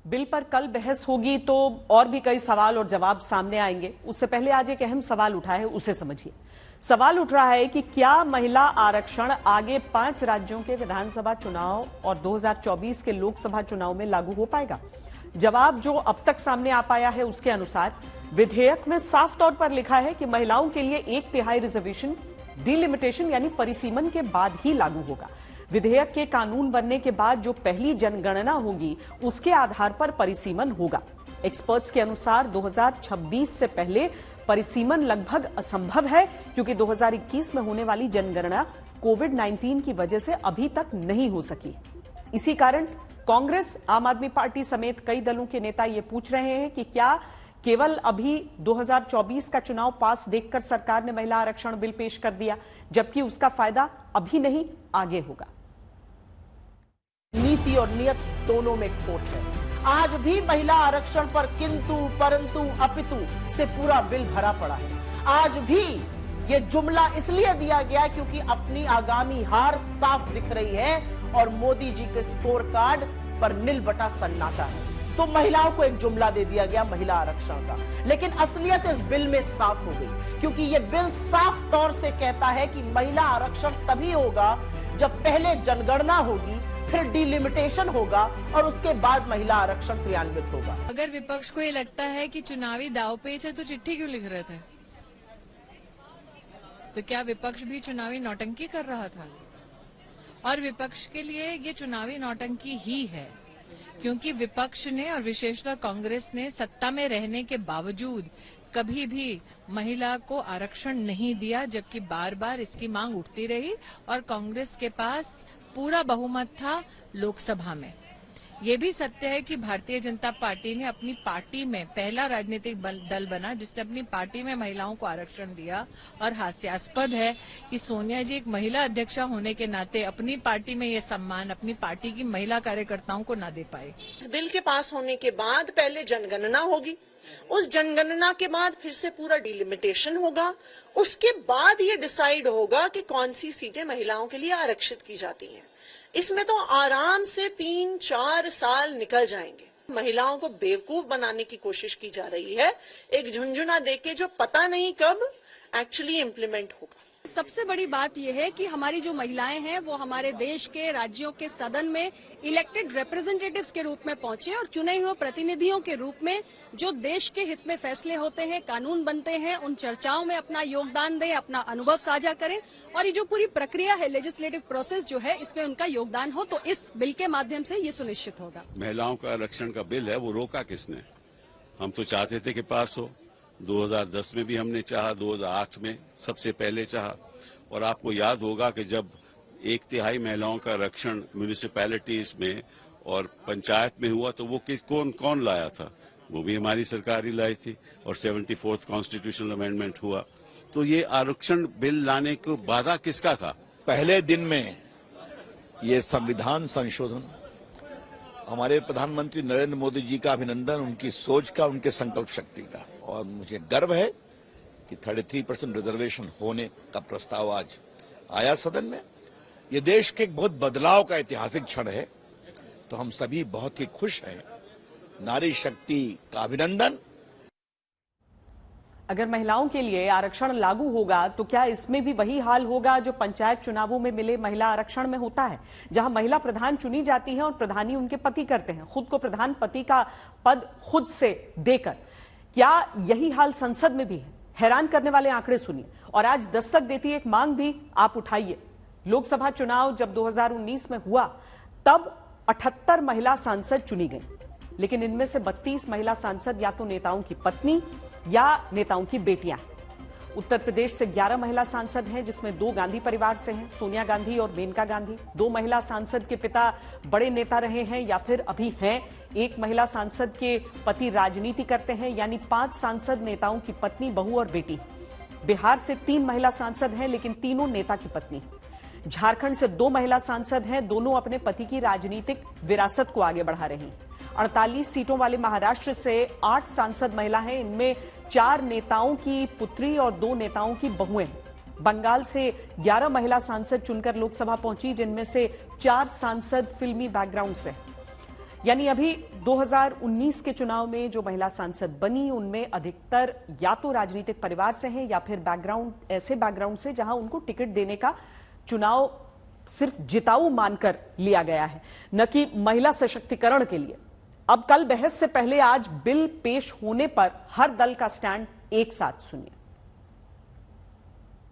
Bill पर कल बहस होगी तो और भी कई सवाल और जवाब सामने आएंगे। उससे पहले आज एक अहम सवाल उठा है, उसे समझिए। सवाल उठ रहा है कि क्या महिला आरक्षण आगे 5 राज्यों के विधानसभा चुनाव और 2024 के लोकसभा चुनाव में लागू हो पाएगा। जवाब जो अब तक सामने आ पाया है उसके अनुसार विधेयक में साफ तौर पर लिखा है कि महिलाओं के लिए 1/3 रिजर्वेशन डिलिमिटेशन यानी परिसीमन के बाद ही लागू होगा। विधेयक के कानून बनने के बाद जो पहली जनगणना होगी उसके आधार पर परिसीमन होगा। एक्सपर्ट्स के अनुसार 2026 से पहले परिसीमन लगभग असंभव है क्योंकि 2021 में होने वाली जनगणना कोविड-19 की वजह से अभी तक नहीं हो सकी। इसी कारण कांग्रेस, आम आदमी पार्टी समेत कई दलों के नेता ये पूछ रहे हैं कि क्या केवल अभी 2024 का चुनाव पास देखकर सरकार ने महिला आरक्षण बिल पेश कर दिया, जबकि उसका फायदा अभी नहीं आगे होगा। नीति और नियत दोनों में खोट है। आज भी महिला आरक्षण पर किंतु परंतु अपितु से पूरा बिल भरा पड़ा है। आज भी ये जुमला इसलिए दिया गया क्योंकि अपनी आगामी हार साफ दिख रही है और मोदी जी के स्कोर कार्ड पर नील बटा सन्नाटा है। तो महिलाओं को एक जुमला दे दिया गया महिला आरक्षण का, लेकिन असलियत इस बिल में साफ हो गई क्योंकि ये बिल साफ तौर से कहता है कि महिला आरक्षण तभी होगा जब पहले जनगणना होगी, फिर डिलिमिटेशन होगा और उसके बाद महिला आरक्षण क्रियान्वित होगा। अगर विपक्ष को ये लगता है कि चुनावी दांवपेच है तो चिट्ठी क्यों लिख रहे थे? तो क्या विपक्ष भी चुनावी नौटंकी कर रहा था? और विपक्ष के लिए ये चुनावी नौटंकी ही है क्योंकि विपक्ष ने और विशेषतः कांग्रेस ने सत्ता में रहने के बावजूद कभी भी महिला को आरक्षण नहीं दिया, जबकि बार बार इसकी मांग उठती रही और कांग्रेस के पास पूरा बहुमत था लोकसभा में। ये भी सत्य है कि भारतीय जनता पार्टी ने अपनी पार्टी में पहला राजनीतिक दल बना जिसने अपनी पार्टी में महिलाओं को आरक्षण दिया। और हास्यास्पद है कि सोनिया जी एक महिला अध्यक्षा होने के नाते अपनी पार्टी में ये सम्मान अपनी पार्टी की महिला कार्यकर्ताओं को न दे पाए। इस बिल के पास होने के बाद पहले जनगणना होगी, उस जनगणना के बाद फिर से पूरा डिलिमिटेशन होगा, उसके बाद ये डिसाइड होगा कि कौन सी सीटें महिलाओं के लिए आरक्षित की जाती हैं। इसमें तो आराम से 3-4 साल निकल जाएंगे। महिलाओं को बेवकूफ बनाने की कोशिश की जा रही है, एक झुंझुना देके जो पता नहीं कब एक्चुअली इम्प्लीमेंट होगा। सबसे बड़ी बात यह है कि हमारी जो महिलाएं हैं वो हमारे देश के राज्यों के सदन में इलेक्टेड रिप्रेजेंटेटिव्स के रूप में पहुंचे और चुने हुए प्रतिनिधियों के रूप में जो देश के हित में फैसले होते हैं, कानून बनते हैं, उन चर्चाओं में अपना योगदान दें, अपना अनुभव साझा करें और ये जो पूरी प्रक्रिया है, लेजिस्लेटिव प्रोसेस जो है, इसमें उनका योगदान हो। तो इस बिल के माध्यम से ये सुनिश्चित होगा। महिलाओं का आरक्षण का बिल है, वो रोका किसने? हम तो चाहते थे कि पास हो। 2010 में भी हमने चाहा, 2008 में सबसे पहले चाहा। और आपको याद होगा कि जब 1/3 महिलाओं का आरक्षण म्यूनिसिपैलिटीज में और पंचायत में हुआ तो वो कौन लाया था? वो भी हमारी सरकार ही लाई थी। और 74th कॉन्स्टिट्यूशनल अमेंडमेंट हुआ। तो ये आरक्षण बिल लाने को बाधा किसका था? पहले दिन में ये संविधान संशोधन हमारे प्रधानमंत्री नरेंद्र मोदी जी का अभिनंदन, उनकी सोच का, उनके संकल्प शक्ति का। और मुझे गर्व है कि 33% रिजर्वेशन होने का प्रस्ताव आज आया सदन में। ये देश के एक बहुत बदलाव का ऐतिहासिक क्षण है, तो हम सभी बहुत ही खुश हैं। नारी शक्ति का अभिनंदन। अगर महिलाओं के लिए आरक्षण लागू होगा तो क्या इसमें भी वही हाल होगा जो पंचायत चुनावों में मिले महिला आरक्षण में होता है, जहां महिला प्रधान चुनी जाती है और प्रधानी उनके पति करते हैं, खुद को प्रधान पति का पद खुद से देकर? क्या यही हाल संसद में भी है? हैरान करने वाले आंकड़े सुनिए और आज दस्तक देती एक मांग भी आप उठाइए। लोकसभा चुनाव जब 2019 में हुआ तब 78 महिला सांसद चुनी गई, लेकिन इनमें से 32 महिला सांसद या तो नेताओं की पत्नी या नेताओं की बेटियां हैं। उत्तर प्रदेश से 11 महिला सांसद हैं, जिसमें 2 गांधी परिवार से हैं, सोनिया गांधी और मेनका गांधी। 2 महिला सांसद के पिता बड़े नेता रहे हैं या फिर अभी हैं। 1 महिला सांसद के पति राजनीति करते हैं, यानी 5 सांसद नेताओं की पत्नी, बहू और बेटी। बिहार से 3 महिला सांसद हैं, लेकिन तीनों नेता की पत्नी। झारखंड से 2 महिला सांसद हैं, दोनों अपने पति की राजनीतिक विरासत को आगे बढ़ा रही हैं। 48 सीटों वाले महाराष्ट्र से 8 सांसद महिला हैं, इनमें 4 नेताओं की पुत्री और 2 नेताओं की बहुएं हैं। बंगाल से 11 महिला सांसद चुनकर लोकसभा पहुंची, जिनमें से 4 सांसद फिल्मी बैकग्राउंड से। यानी अभी 2019 के चुनाव में जो महिला सांसद बनी उनमें अधिकतर या तो राजनीतिक परिवार से हैं या फिर ऐसे बैकग्राउंड से जहां उनको टिकट देने का चुनाव सिर्फ जिताऊ मानकर लिया गया है, न कि महिला सशक्तिकरण के लिए। अब कल बहस से पहले आज बिल पेश होने पर हर दल का स्टैंड एक साथ सुनिए।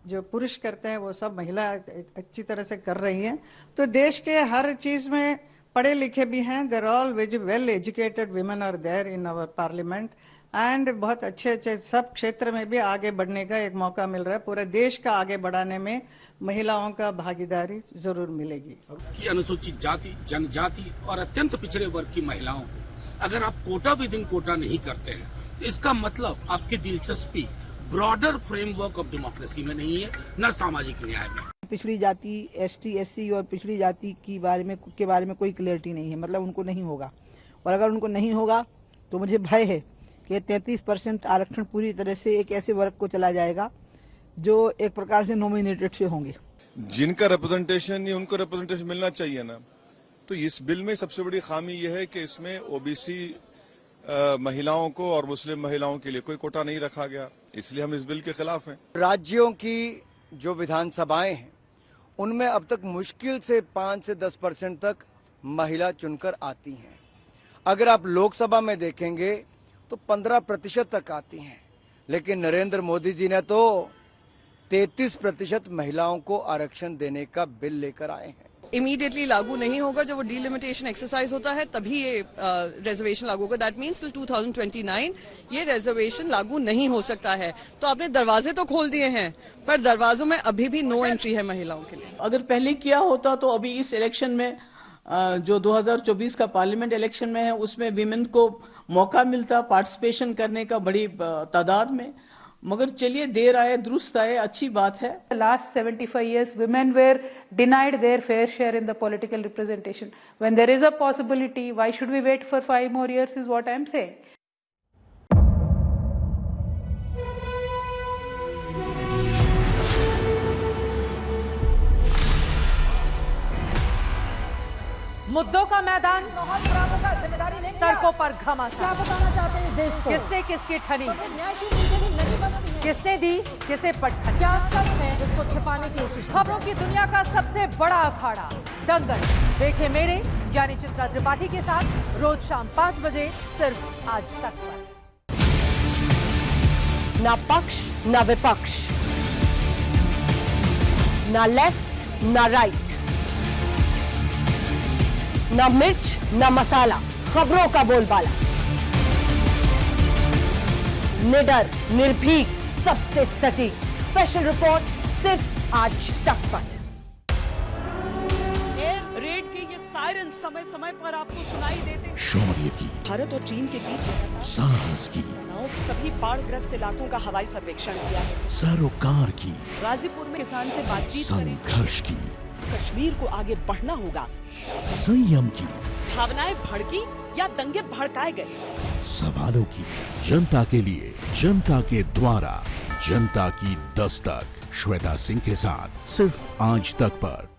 जो पुरुष करते हैं वो सब महिला अच्छी तरह से कर रही हैं। तो देश के हर चीज में पढ़े लिखे भी हैं। There all well educated women are there in our parliament एंड बहुत अच्छे अच्छे सब क्षेत्र में भी आगे बढ़ने का एक मौका मिल रहा है। पूरे देश का आगे बढ़ाने में महिलाओं का भागीदारी जरूर मिलेगी। कि अनुसूचित जाति, जनजाति और अत्यंत पिछड़े वर्ग की महिलाओं को अगर आप कोटा विदिन कोटा नहीं करते हैं तो इसका मतलब आपकी दिलचस्पी ब्रॉडर फ्रेमवर्क ऑफ डेमोक्रेसी में नहीं है, न सामाजिक न्याय में। पिछड़ी जाति, एसटी, एससी और पिछड़ी जाति के बारे में कोई क्लियरिटी नहीं है, मतलब उनको नहीं होगा। और अगर उनको नहीं होगा तो मुझे भय है कि 33% आरक्षण पूरी तरह से एक ऐसे वर्ग को चला जाएगा जो एक प्रकार से नॉमिनेटेड से होंगे। जिनका रिप्रेजेंटेशन या उनको रिप्रेजेंटेशन मिलना चाहिए ना, तो इस बिल में सबसे बड़ी खामी यह है कि इसमें ओबीसी महिलाओं को और मुस्लिम महिलाओं के लिए कोई कोटा नहीं रखा गया, इसलिए हम इस बिल के खिलाफ हैं। राज्यों की जो विधानसभाएं हैं उनमें अब तक मुश्किल से 5 से 10% तक महिला चुनकर आती हैं। अगर आप लोकसभा में देखेंगे तो 15% तक आती हैं, लेकिन नरेंद्र मोदी जी ने तो 33% महिलाओं को आरक्षण देने का बिल लेकर आए हैं। इमीडिएटली लागू नहीं होगा, जब वो डीलिमिटेशन एक्सरसाइज होता है तभी ये रिजर्वेशन लागू होगा। दैट मीन्स टिल 2029 ये रिजर्वेशन लागू नहीं हो सकता है। तो आपने दरवाजे तो खोल दिए हैं, पर दरवाजों में अभी भी नो एंट्री है महिलाओं के लिए। अगर पहले किया होता तो अभी इस इलेक्शन में जो 2024 का पार्लियामेंट इलेक्शन में है उसमें विमेन को मौका मिलता पार्टिसिपेशन करने का बड़ी तादाद में। मगर चलिए देर आए दुरुस्त आए, अच्छी बात है। Last 75 years women were denied their fair share in the political representation. When there is a possibility, why should we wait for 5 more years is what I am saying. मुद्दों का मैदान, तर्कों पर घमासान। क्या बताना चाहते हैं इस देश को? किससे किसकी ठनी, किसने दी किसे पटखनी, क्या सच है जिसको छिपाने की कोशिश। खबरों की दुनिया का सबसे बड़ा अखाड़ा दंगल देखे मेरे यानी चित्रा त्रिपाठी के साथ रोज शाम 5 बजे सिर्फ आज तक पर। ना पक्ष ना विपक्ष, ना लेफ्ट ना राइट, ना मिर्च ना मसाला, खबरों का बोलबाला, निडर निर्भीक सबसे सटीक स्पेशल रिपोर्ट सिर्फ आज तक पर। एयर रेड के ये सायरन समय समय पर आपको सुनाई देते। शौर्य की, भारत और चीन के बीच साहस की, सभी बाढ़ग्रस्त इलाकों का हवाई सर्वेक्षण किया है। सरोकार की, गाजीपुर में किसान से बातचीत, संघर्ष की, कश्मीर को आगे बढ़ना होगा, संयम की, भावनाएं भड़की या दंगे भड़काए गए, सवालों की, जनता के लिए, जनता के द्वारा, जनता की दस्तक। श्वेता सिंह के साथ सिर्फ आज तक पर।